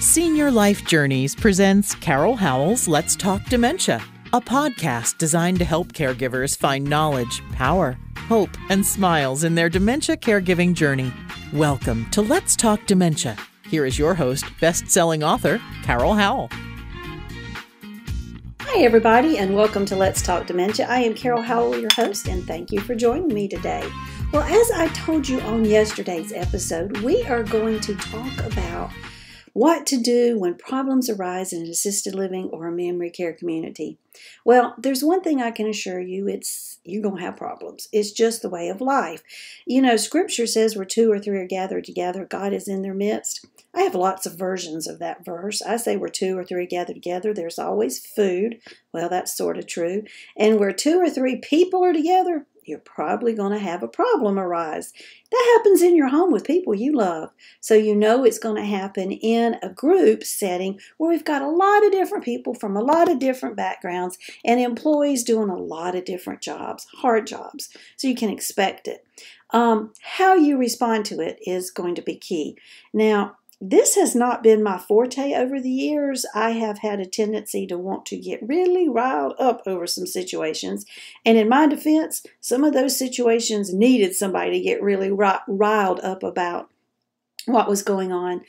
Senior Life Journeys presents Carol Howell's Let's Talk Dementia, a podcast designed to help caregivers find knowledge, power, hope, and smiles in their dementia caregiving journey. Welcome to Let's Talk Dementia. Here is your host, best-selling author, Carol Howell. Hi, everybody, and welcome to Let's Talk Dementia. I am Carol Howell, your host, and thank you for joining me today. Well, as I told you on yesterday's episode, we are going to talk about what to do when problems arise in an assisted living or a memory care community. Well, there's one thing I can assure you, you're going to have problems. It's just the way of life. You know, Scripture says where two or three are gathered together, God is in their midst. I have lots of versions of that verse. I say where two or three gather together, there's always food. Well, that's sort of true. And where two or three people are together, you're probably going to have a problem arise. That happens in your home with people you love. So you know it's going to happen in a group setting where we've got a lot of different people from a lot of different backgrounds and employees doing a lot of different jobs, hard jobs. So you can expect it. How you respond to it is going to be key. Now, this has not been my forte over the years. I have had a tendency to want to get really riled up over some situations. And in my defense, some of those situations needed somebody to get really riled up about what was going on.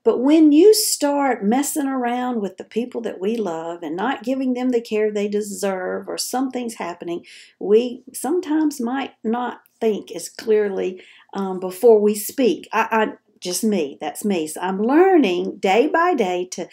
But when you start messing around with the people that we love and not giving them the care they deserve, or something's happening, we sometimes might not think as clearly before we speak. Just me, that's me. So I'm learning day by day to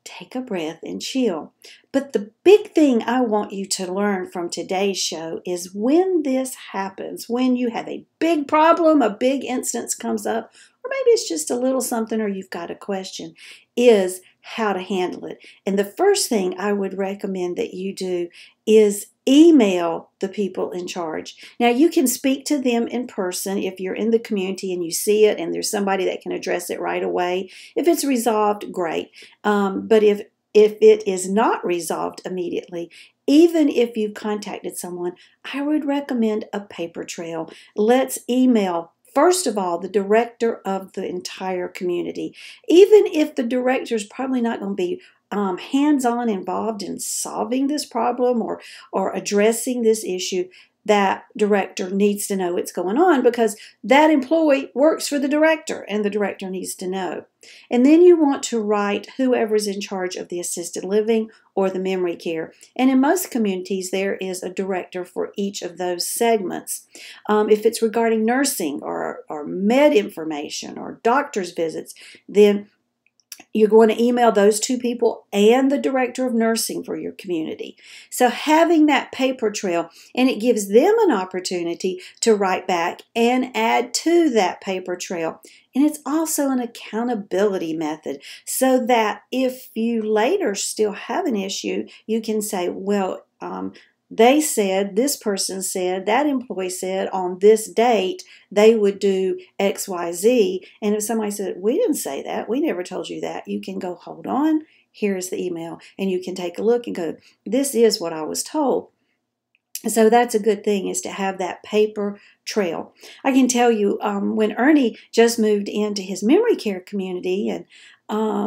take a breath and chill. But the big thing I want you to learn from today's show is when this happens, when you have a big problem, a big instance comes up, or maybe it's just a little something or you've got a question, is how to handle it. And the first thing I would recommend that you do is email the people in charge. Now, you can speak to them in person if you're in the community and you see it and there's somebody that can address it right away. If it's resolved, great. But if it is not resolved immediately, even if you've contacted someone, I would recommend a paper trail. Let's email, first of all, the director of the entire community. Even if the director is probably not going to be hands-on involved in solving this problem or addressing this issue, that director needs to know what's going on because that employee works for the director and the director needs to know. And then you want to write whoever's in charge of the assisted living or the memory care. And in most communities, there is a director for each of those segments. If it's regarding nursing or med information or doctor's visits, then you're going to email those two people and the director of nursing for your community. So having that paper trail, and it gives them an opportunity to write back and add to that paper trail. And it's also an accountability method so that if you later still have an issue, you can say, well, they said, this person said, that employee said on this date they would do X, Y, Z. And if somebody said, we didn't say that, we never told you that, you can go, hold on, here's the email. And you can take a look and go, this is what I was told. So that's a good thing, is to have that paper trail. I can tell you when Ernie just moved into his memory care community, and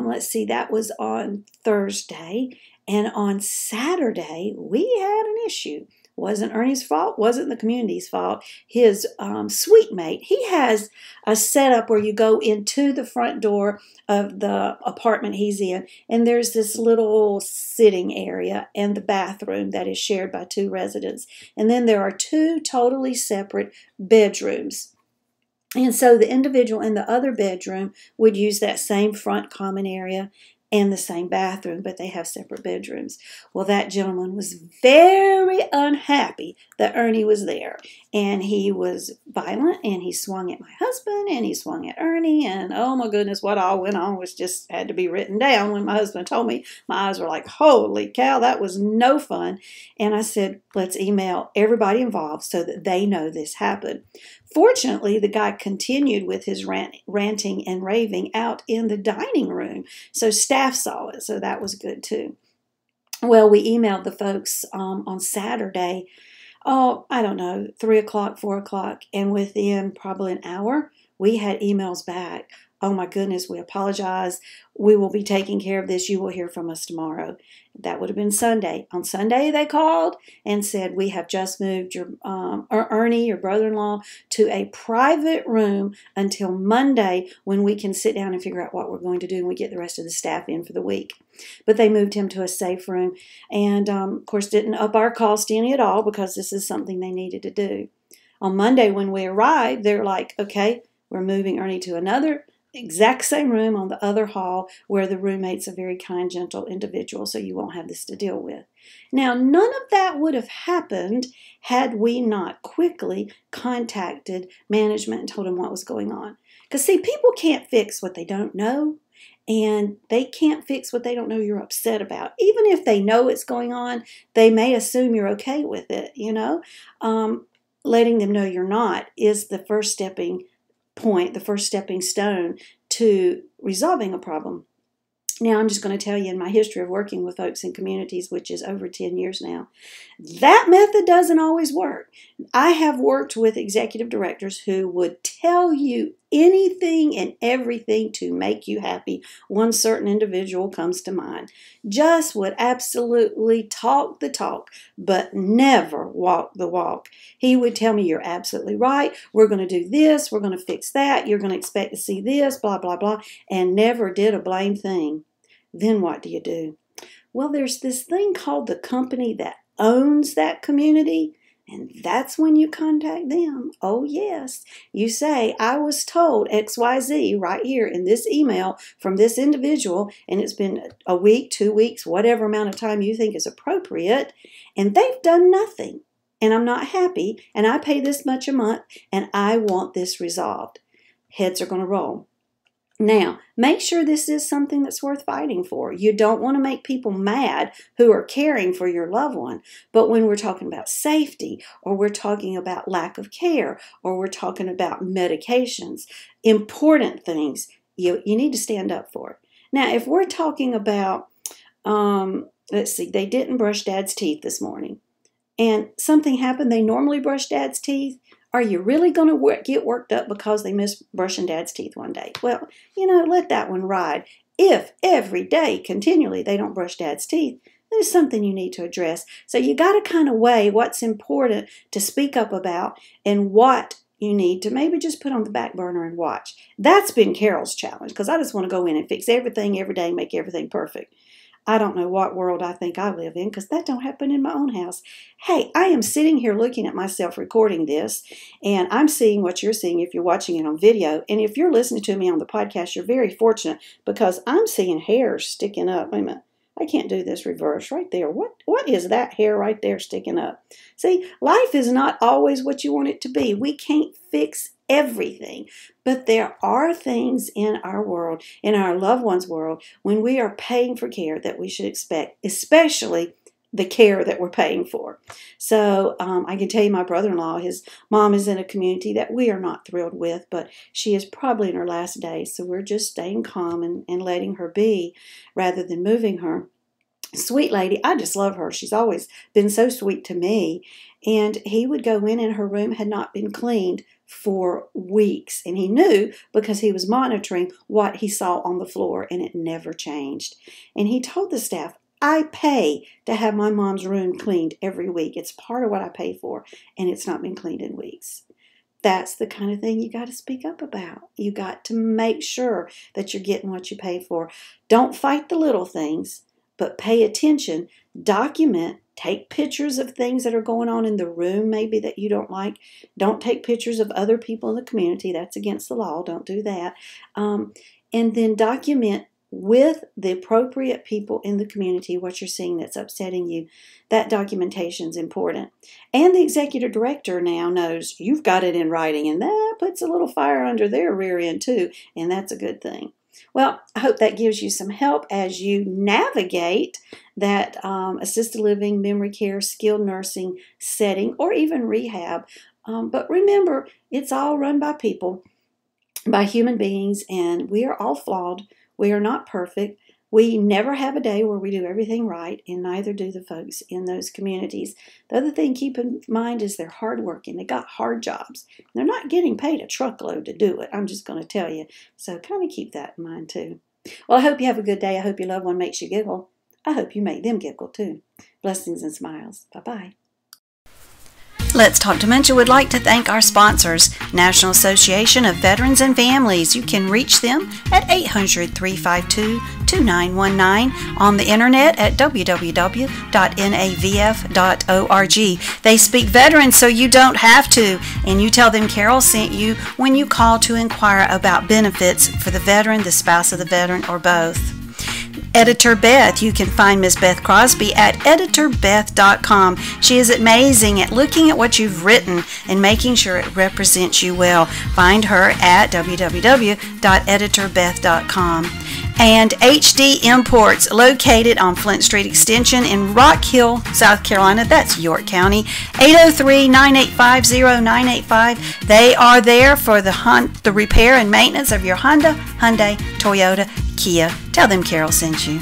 let's see, that was on Thursday. And on Saturday, we had an issue. Wasn't Ernie's fault, wasn't the community's fault. His suite mate, he has a setup where you go into the front door of the apartment he's in, and there's this little sitting area and the bathroom that is shared by two residents. And then there are two totally separate bedrooms. And so the individual in the other bedroom would use that same front common area and the same bathroom, but they have separate bedrooms. Well, that gentleman was very unhappy that Ernie was there, and he was violent, and he swung at my husband, and he swung at Ernie, and oh my goodness, what all went on was just had to be written down. When my husband told me, my eyes were like, holy cow, that was no fun. And I said, let's email everybody involved so that they know this happened. Fortunately, the guy continued with his ranting and raving out in the dining room, so staff saw it, so that was good too. Well, we emailed the folks on Saturday, I don't know, 3 o'clock, 4 o'clock, and within probably an hour, we had emails back. oh my goodness, we apologize. We will be taking care of this. You will hear from us tomorrow. That would have been Sunday. On Sunday, they called and said, we have just moved your Ernie, your brother-in-law, to a private room until Monday when we can sit down and figure out what we're going to do and we get the rest of the staff in for the week. But they moved him to a safe room and, of course, didn't up our cost any at all because this is something they needed to do. On Monday when we arrived, they're like, okay, we're moving Ernie to another exact same room on the other hall where the roommate's a very kind, gentle individual, so you won't have this to deal with. Now, none of that would have happened had we not quickly contacted management and told them what was going on. Because, see, people can't fix what they don't know, and they can't fix what they don't know you're upset about. Even if they know it's going on, they may assume you're okay with it, you know. Letting them know you're not is the first stepping point, the first stepping stone to resolving a problem. Now, I'm just going to tell you in my history of working with folks in communities, which is over 10 years now, that method doesn't always work. I have worked with executive directors who would tell you anything and everything to make you happy. One certain individual comes to mind. Just would absolutely talk the talk, but never walk the walk. He would tell me, you're absolutely right. We're going to do this. We're going to fix that. You're going to expect to see this, blah, blah, blah, and never did a blame thing. Then what do you do? Well, there's this thing called the company that owns that community, and that's when you contact them. Oh, yes. You say, I was told XYZ right here in this email from this individual, and it's been a week, 2 weeks, whatever amount of time you think is appropriate, and they've done nothing, and I'm not happy, and I pay this much a month, and I want this resolved. Heads are going to roll. Now, make sure this is something that's worth fighting for. You don't want to make people mad who are caring for your loved one. But when we're talking about safety, or we're talking about lack of care, or we're talking about medications, important things, you need to stand up for it. Now, if we're talking about, let's see, they didn't brush Dad's teeth this morning, and something happened, they normally brush Dad's teeth. Are you really going to get worked up because they missed brushing Dad's teeth one day? Well, you know, let that one ride. If every day, continually, they don't brush Dad's teeth, there's something you need to address. So you got to kind of weigh what's important to speak up about and what you need to maybe just put on the back burner and watch. That's been Carol's challenge, because I just want to go in and fix everything every day and make everything perfect. I don't know what world I think I live in, because that don't happen in my own house. Hey, I am sitting here looking at myself recording this, and I'm seeing what you're seeing if you're watching it on video. And if you're listening to me on the podcast, you're very fortunate, because I'm seeing hairs sticking up. Wait a minute. I can't do this reverse right there. What is that hair right there sticking up? See, life is not always what you want it to be. We can't fix everything. But there are things in our world, in our loved ones' world, when we are paying for care that we should expect, especially the care that we're paying for. So I can tell you my brother-in-law, his mom is in a community that we are not thrilled with, but she is probably in her last days, so we're just staying calm and letting her be rather than moving her. Sweet lady, I just love her. She's always been so sweet to me. And he would go in and her room had not been cleaned for weeks. And he knew because he was monitoring what he saw on the floor, and it never changed. And he told the staff, I pay to have my mom's room cleaned every week. It's part of what I pay for, and it's not been cleaned in weeks. That's the kind of thing you got to speak up about. You got to make sure that you're getting what you pay for. Don't fight the little things, but pay attention, document, take pictures of things that are going on in the room maybe that you don't like. Don't take pictures of other people in the community. That's against the law. Don't do that. And then document with the appropriate people in the community what you're seeing that's upsetting you. That documentation is important. And the executive director now knows you've got it in writing, and that puts a little fire under their rear end too, and that's a good thing. Well, I hope that gives you some help as you navigate that assisted living, memory care, skilled nursing setting, or even rehab. But remember, it's all run by people, by human beings, and we are all flawed. We are not perfect, We never have a day where we do everything right, and neither do the folks in those communities. The other thing keep in mind is they're hardworking. They got hard jobs. They're not getting paid a truckload to do it. I'm just going to tell you. So kind of keep that in mind too. Well, I hope you have a good day. I hope your loved one makes you giggle. I hope you make them giggle too. Blessings and smiles. Bye-bye. Let's Talk Dementia would like to thank our sponsors, National Association of Veterans and Families. You can reach them at 800-352-2919, on the internet at www.navf.org. They speak veterans so you don't have to, and you tell them Carol sent you when you call to inquire about benefits for the veteran, the spouse of the veteran, or both. Editor Beth. You can find Miss Beth Crosby at editorbeth.com. She is amazing at looking at what you've written and making sure it represents you well. Find her at www.editorbeth.com. And HD Imports, located on Flint Street Extension in Rock Hill, South Carolina. That's York County. 803-985-0985. They are there for the repair and maintenance of your Honda, Hyundai, Toyota, Kia. Tell them Carol sent you.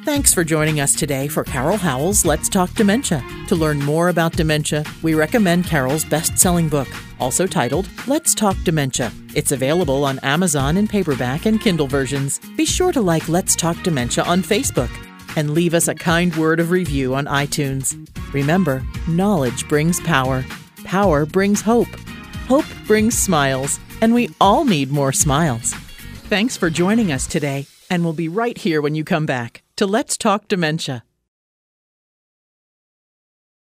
Thanks for joining us today for Carol Howell's Let's Talk Dementia. To learn more about dementia, we recommend Carol's best-selling book, also titled Let's Talk Dementia. It's available on Amazon in paperback and Kindle versions. Be sure to like Let's Talk Dementia on Facebook and leave us a kind word of review on iTunes. Remember, knowledge brings power. Power brings hope. Hope brings smiles. And we all need more smiles. Thanks for joining us today, and we'll be right here when you come back to Let's Talk Dementia.